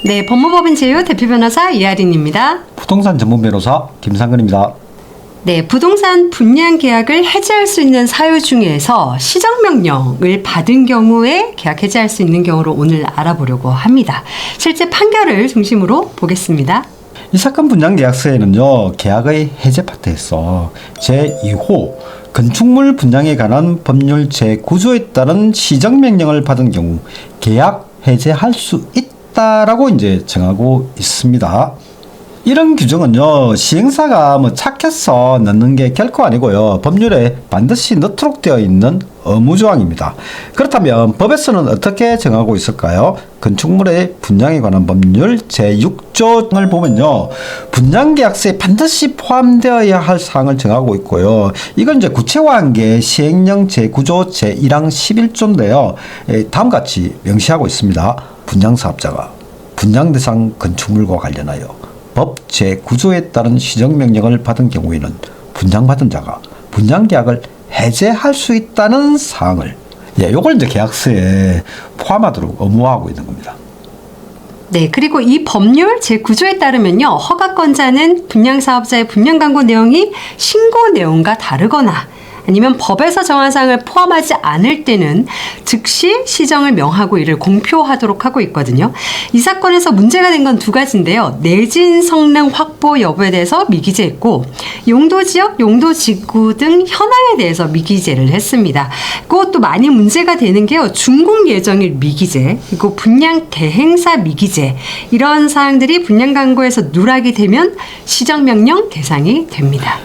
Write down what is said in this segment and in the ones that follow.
네, 법무법인 제휴 대표 변호사 이하린입니다. 부동산 전문 변호사 김상근입니다. 네, 부동산 분양 계약을 해지할 수 있는 사유 중에서 시정명령을 받은 경우에 계약 해지할 수 있는 경우를 오늘 알아보려고 합니다. 실제 판결을 중심으로 보겠습니다. 이 사건 분양 계약서에는요, 계약의 해제 파트에서 제2호 건축물 분양에 관한 법률 제9조에 따른 시정명령을 받은 경우 계약 해제할 수 있다라고 이제 정하고 있습니다. 이런 규정은요, 시행사가 착해서 넣는 게 결코 아니고요, 법률에 반드시 넣도록 되어 있는 의무조항입니다. 그렇다면 법에서는 어떻게 정하고 있을까요? 건축물의 분양에 관한 법률 제6조를 보면요, 분양계약서에 반드시 포함되어야 할 사항을 정하고 있고요. 이건 이제 구체화한 게 시행령 제9조 제1항 11조인데요. 다음과 같이 명시하고 있습니다. 분양사업자가 분양대상 건축물과 관련하여 법 제9조에 따른 시정명령을 받은 경우에는 분양받은 자가 분양계약을 해제할 수 있다는 사항을, 요걸 이제 계약서에 포함하도록 의무화하고 있는 겁니다. 네, 그리고 이 법률 제9조에 따르면요, 허가권자는 분양사업자의 분양광고 내용이 신고 내용과 다르거나 아니면 법에서 정한 사항을 포함하지 않을 때는 즉시 시정을 명하고 이를 공표하도록 하고 있거든요. 이 사건에서 문제가 된 건 두 가지인데요. 내진 성능 확보 여부에 대해서 미기재했고, 용도지역, 용도지구 등 현황에 대해서 미기재를 했습니다. 그것도 많이 문제가 되는 게요, 준공 예정일 미기재, 그리고 분양 대행사 미기재, 이런 사항들이 분양광고에서 누락이 되면 시정명령 대상이 됩니다.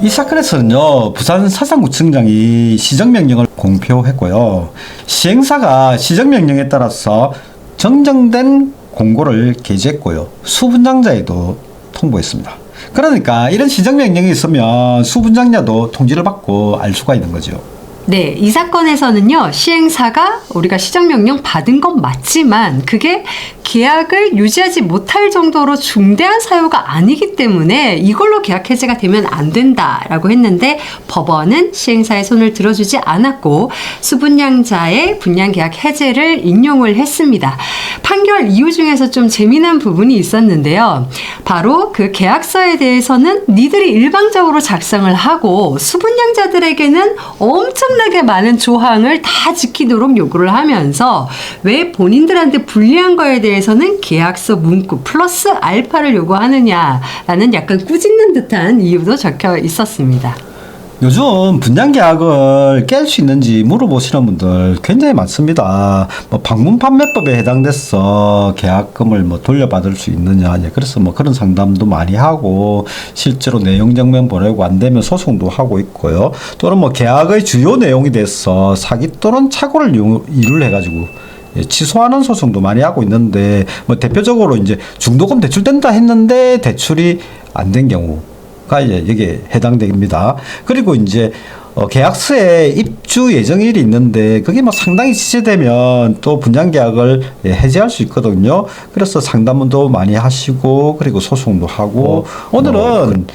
이 사건에서는요, 부산 사상구청장이 시정명령을 공표했고요, 시행사가 시정명령에 따라서 정정된 공고를 게재했고요, 수분양자에도 통보했습니다. 그러니까 이런 시정명령이 있으면 수분양자도 통지를 받고 알 수가 있는 거죠. 네, 이 사건에서는요, 시행사가 우리가 시정명령 받은 건 맞지만 그게 계약을 유지하지 못할 정도로 중대한 사유가 아니기 때문에 이걸로 계약 해제가 되면 안 된다라고 했는데, 법원은 시행사의 손을 들어주지 않았고 수분양자의 분양계약 해제를 인용을 했습니다. 판결 이유 중에서 좀 재미난 부분이 있었는데요. 바로 그 계약서에 대해서는 니들이 일방적으로 작성을 하고 수분양자들에게는 엄청나게 많은 조항을 다 지키도록 요구를 하면서 왜 본인들한테 불리한 거에 대해서는 계약서 문구 플러스 알파를 요구하느냐라는 약간 꾸짖는 듯한 이유도 적혀 있었습니다. 요즘 분양계약을 깰 수 있는지 물어보시는 분들 굉장히 많습니다. 방문판매법에 해당돼서 계약금을 돌려받을 수 있느냐, 그래서 그런 상담도 많이 하고, 실제로 내용 증명 보내고 안 되면 소송도 하고 있고요. 또는 계약의 주요 내용에 대해서 사기 또는 착오를 이유를 해가지고 취소하는 소송도 많이 하고 있는데, 대표적으로 이제 중도금 대출된다 했는데 대출이 안 된 경우가 이제 여기에 해당됩니다. 그리고 이제 계약서에 입주 예정일이 있는데 그게 상당히 지체되면 또 분양계약을 해지할 수 있거든요. 그래서 상담도 많이 하시고, 그리고 소송도 하고, 오늘은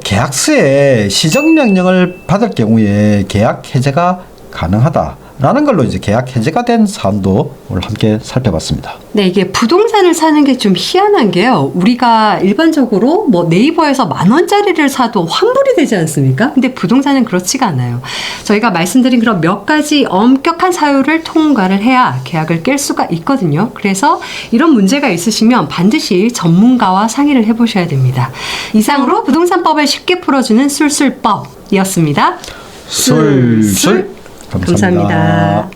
계약서에 시정명령을 받을 경우에 계약 해제가 가능하다라는 걸로 이제 계약 해제가 된 사안도 오늘 함께 살펴봤습니다. 네, 이게 부동산을 사는 게 좀 희한한 게요, 우리가 일반적으로 네이버에서 10,000원짜리를 사도 환불이 되지 않습니까? 근데 부동산은 그렇지가 않아요. 저희가 말씀드린 그런 몇 가지 엄격한 사유를 통과를 해야 계약을 깰 수가 있거든요. 그래서 이런 문제가 있으시면 반드시 전문가와 상의를 해보셔야 됩니다. 이상으로 부동산법을 쉽게 풀어주는 술술법이었습니다. 술술. 감사합니다.